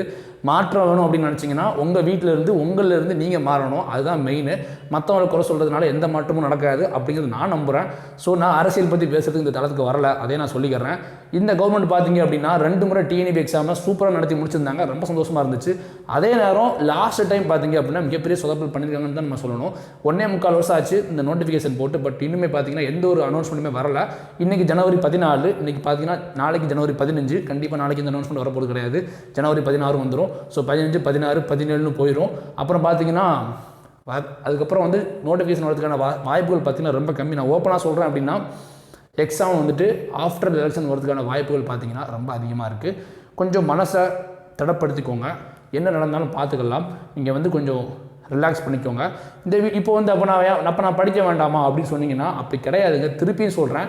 மாற்றம் வேணும் அப்படின்னு நினச்சிங்கன்னா உங்கள் வீட்டிலேருந்து உங்களிலேருந்து நீங்கள் மாறணும், அதுதான் மெயின். மற்றவங்களை குறை சொல்கிறதுனால எந்த மாற்றமும் நடக்காது அப்படிங்கிறது நான் நம்புகிறேன். ஸோ நான் அரசியல் பற்றி பேசுகிறதுக்கு இந்த தளத்துக்கு வரல, அதே நான் சொல்லிக்கிறேன். இந்த கவர்மெண்ட் பார்த்தீங்க அப்படின்னா 2 முறை TNEB எக்ஸாமை சூப்பராக நடத்தி முடிச்சிருந்தாங்க, ரொம்ப சந்தோஷமாக இருந்துச்சு. அதே நேரம் லாஸ்ட் டைம் பார்த்தீங்க அப்படின்னா மிகப்பெரிய சொதப்பல் பண்ணியிருக்காங்கன்னு தான் நம்ம சொல்லணும். 1.25 வருஷம் ஆச்சு இந்த நோட்டிஃபிகேஷன் போட்டு, பட் இன்னுமே பார்த்தீங்கன்னா எந்த ஒரு அனௌன்ஸ்மெண்ட்டுமே வரல. இன்றைக்கி ஜனவரி 14, இன்றைக்கி பார்த்தீங்கன்னா நாளைக்கு ஜனவரி 15. கண்டிப்பாக நாளைக்கு இந்த அனௌன்ஸ்மெண்ட் வரப்போகிறது கிடையாது. ஜனவரி 16 வந்துடும். ஸோ 15 16 17 போயிடும். அப்புறம் பார்த்தீங்கன்னா அதுக்கப்புறம் வந்து நோட்டிஃபிகேஷன் வரதுக்கான வாய்ப்புகள் பார்த்தீங்கன்னா ரொம்ப கம்மி. நான் ஓப்பனாக சொல்கிறேன் அப்படின்னா எக்ஸாம் வந்துட்டு ஆஃப்டர் எலெக்ஷன் வரதுக்கான வாய்ப்புகள் பார்த்தீங்கன்னா ரொம்ப அதிகமாக இருக்குது. கொஞ்சம் மனசை தடப்படுத்திக்கோங்க, என்ன நடந்தாலும் பார்த்துக்கலாம். நீங்கள் வந்து கொஞ்சம் ரிலாக்ஸ் பண்ணிக்கோங்க. இந்த இப்போ வந்து அப்போ நான் படிக்க வேண்டாமா அப்படின்னு சொன்னீங்கன்னா அப்படி கிடையாதுங்க. திருப்பியும் சொல்கிறேன்,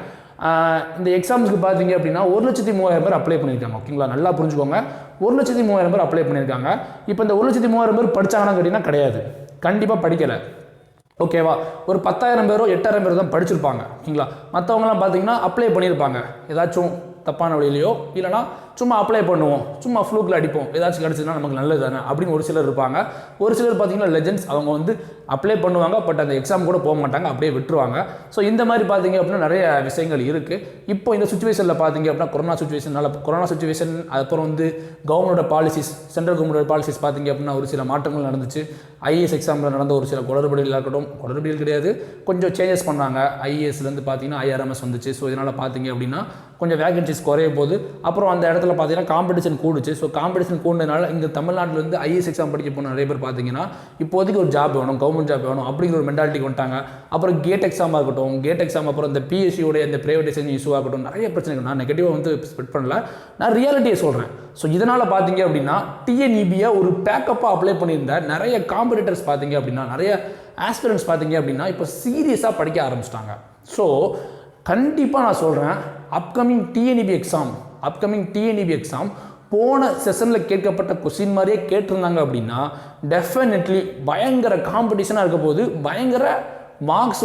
இந்த எக்ஸாம்ஸுக்கு பார்த்தீங்க அப்படின்னா 1,03,000 பேர் அப்ளை பண்ணியிருக்காங்க. ஓகேங்களா? நல்லா புரிஞ்சுக்கோங்க, 1,03,000 பேர் அப்ளை பண்ணியிருக்காங்க. இப்போ இந்த 1,03,000 பேர் படித்தாங்கன்னா கேட்டிங்கன்னா கிடையாது, கண்டிப்பாக படிக்கலை. ஓகேவா? ஒரு 10,000 பேரோ 8,000 பேர் தான் படிச்சிருப்பாங்க. ஓகேங்களா? மற்றவங்களாம் பார்த்தீங்கன்னா அப்ளை பண்ணியிருப்பாங்க, ஏதாச்சும் தப்பான வழியிலையோ இல்லைனா சும்மா அப்ளை பண்ணுவோம், சும்மா ஃப்ளூக்கில் அடிப்போம், ஏதாச்சும் கிடச்சிதுன்னா நமக்கு நல்லது தானே அப்படின்னு ஒரு சிலர் இருப்பாங்க. ஒரு சிலர் பார்த்தீங்கன்னா லெஜெண்ட்ஸ், அவங்க வந்து அப்ளை பண்ணுவாங்க, பட் அந்த எக்ஸாம் கூட போக மாட்டாங்க, அப்படியே விட்டுருவாங்க. ஸோ இந்த மாதிரி பார்த்தீங்க அப்படின்னா நிறைய விஷயங்கள் இருக்குது. இப்போ இந்த சுச்சுவேஷனில் பார்த்தீங்க அப்படின்னா கொரோனா சுச்சுவேஷன், அதுக்கப்புறம் வந்து கவர்மெண்டோட பாலிசிஸ், சென்ட்ரல் கவர்மெண்டோட பாலிசிஸ் பார்த்தீங்க அப்படின்னா ஒரு சில மாற்றங்கள் நடந்துச்சு. IAS எக்ஸாமில் நடந்த ஒரு சில குளறுபடிகள் இருக்கட்டும், குளறுபடிகள் கிடையாது, கொஞ்சம் சேஞ்சஸ் பண்ணாங்க. IASலேருந்து பார்த்தீங்கன்னா IRMS வந்துச்சு. ஸோ இதனால் பார்த்தீங்க அப்படின்னா கொஞ்சம் வேகன்சிஸ் குறைய போகுது. அப்புறம் அந்த இடத்துல பார்த்தீங்கன்னா காம்படிஷன் கூடுச்சு. ஸோ காம்படிஷன் கூடுனதுனால இங்கே தமிழ்நாட்டிலேருந்து IAS எக்ஸாம் படிக்க போன நிறைய பேர் பார்த்தீங்கன்னா இப்போதைக்கு ஒரு ஜாப் வேணும், கவர்மெண்ட் ஜாப் வேணும் அப்படிங்கிற ஒரு மென்டாலிட்டிக்கு வந்துட்டாங்க. அப்புறம் கேட் எக்ஸாமாக இருக்கட்டும், கேட் எக்ஸாம் அப்புறம் இந்த PSCயோட இந்த ப்ரைவேடைசேஷன் இஷ்யூ ஆகட்டும், நிறைய பிரச்சனைகள். நான் நெகட்டிவாக வந்து ஸ்ப்ரெட் பண்ணல, நான் ரியாலிட்டியை சொல்கிறேன். ஸோ இதனால் பார்த்தீங்க அப்படின்னா TNEB-யை ஒரு பேக்கப்பாக அப்ளை பண்ணியிருந்த நிறைய காம்படிட்டர்ஸ் பார்த்தீங்க அப்படின்னா, நிறைய ஆஸ்பிரன்ஸ் பார்த்தீங்க அப்படின்னா இப்போ சீரியஸாக படிக்க ஆரம்பிச்சிட்டாங்க. ஸோ கண்டிப்பாக நான் சொல்கிறேன், அப்கமிங் TNEB எக்ஸாம் போன செஷனில் கேட்கப்பட்ட கொஸ்டின் மாதிரியே கேட்டிருந்தாங்க அப்படின்னா டெஃபினெட்லி பயங்கர காம்படிஷனாக இருக்க போது, பயங்கர மார்க்ஸ்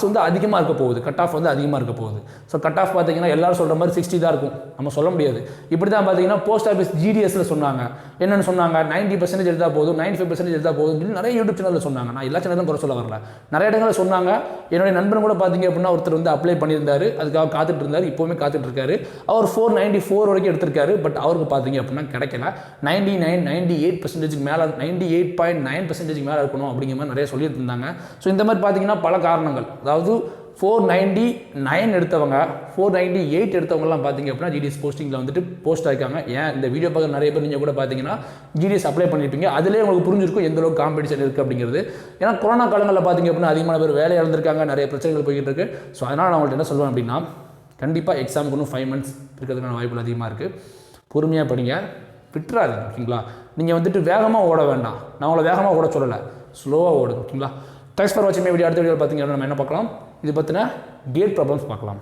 வந்து அதிகமாக இருக்க போகுது, கட் ஆஃப் வந்து அதிகமாக இருக்க போகுது. ஸோ கட் ஆஃப் பார்த்தீங்கன்னா எல்லாரும் சொல்கிற மாதிரி 60 தான் இருக்கும், நம்ம சொல்ல முடியாது. இப்படி தான் பார்த்தீங்கன்னா போஸ்ட் ஆஃபீஸ் ஜிடிஎஸ்ல சொன்னாங்க. என்னென்னு சொன்னாங்க, 90% எடுத்தால் போதும், 95% எடுத்தால் போதும் நிறைய யூடியூப் சேனலில் சொன்னாங்க. நான் எல்லா சேனலும் குறை சொல்ல வரல, நிறைய இடங்களில் சொன்னாங்க. என்னுடைய நண்பன் கூட பார்த்தீங்க அப்படின்னா ஒருத்தர் வந்து அப்ளை பண்ணியிருந்தாரு, அதுக்காக காத்துட்டு இருந்தார், இப்போவுமே காத்துட்டு இருக்காரு. அவர் 494 வரைக்கும் எடுத்திருக்காரு. பட் அவருக்கு பார்த்தீங்க அப்படின்னா கிடைக்கல. 98% மேலே, 98.9% மேலே இருக்கணும் அப்படிங்கிற மாதிரி நிறைய சொல்லிட்டு இருந்தாங்க. ஸோ இந்த மாதிரி பார்த்தீங்கன்னா பல காரணங்கள், அதாவது 499 எடுத்தவங்க, 498 எடுத்தவங்கலாம் பார்த்தீங்க அப்படின்னா ஜிடிஎஸ் போஸ்டிங்கில் வந்துட்டு போஸ்ட் ஆகிருக்காங்க. ஏன் இந்த வீடியோ பார்க்குற நிறைய பேர் நீங்கள் கூட பார்த்தீங்கன்னா ஜிடிஎஸ் அப்ளை பண்ணியிருப்பீங்க. அதிலே உங்களுக்கு புரிஞ்சிருக்கும் எந்த அளவுக்கு காம்படிஷன் இருக்குது அப்படிங்கிறது. ஏன்னா கொரோனா காலங்களில் பார்த்தீங்க அப்படின்னா அதிகமான பேர் வேலை இழந்திருக்காங்க, நிறைய பிரச்சனைகள் போய்கிட்டு இருக்கு. ஸோ அதனால் நான் உங்கள்கிட்ட என்ன சொல்லுவேன் அப்படின்னா, கண்டிப்பாக எக்ஸாமுக்கு இன்னும் 5 months இருக்கிறதுக்கான வாய்ப்புகள் அதிகமாக இருக்குது. பொறுமையாக படிங்க, விட்டுறாதீங்க. ஓகேங்களா? நீங்கள் வந்துட்டு வேகமாக ஓட வேண்டாம், நான் உங்களை வேகமாக ஓட சொல்லலை, ஸ்லோவாக ஓடுங்க. ஓகேங்களா? தேங்க்ஸ் ஃபார் வாட்சிங் மை வீடியோ. அடுத்த வீடியோ பார்த்தீங்கன்னா நம்ம என்ன பார்க்கலாம், இது பற்றின கேட் ப்ராப்ளம்ஸ் பார்க்கலாம்.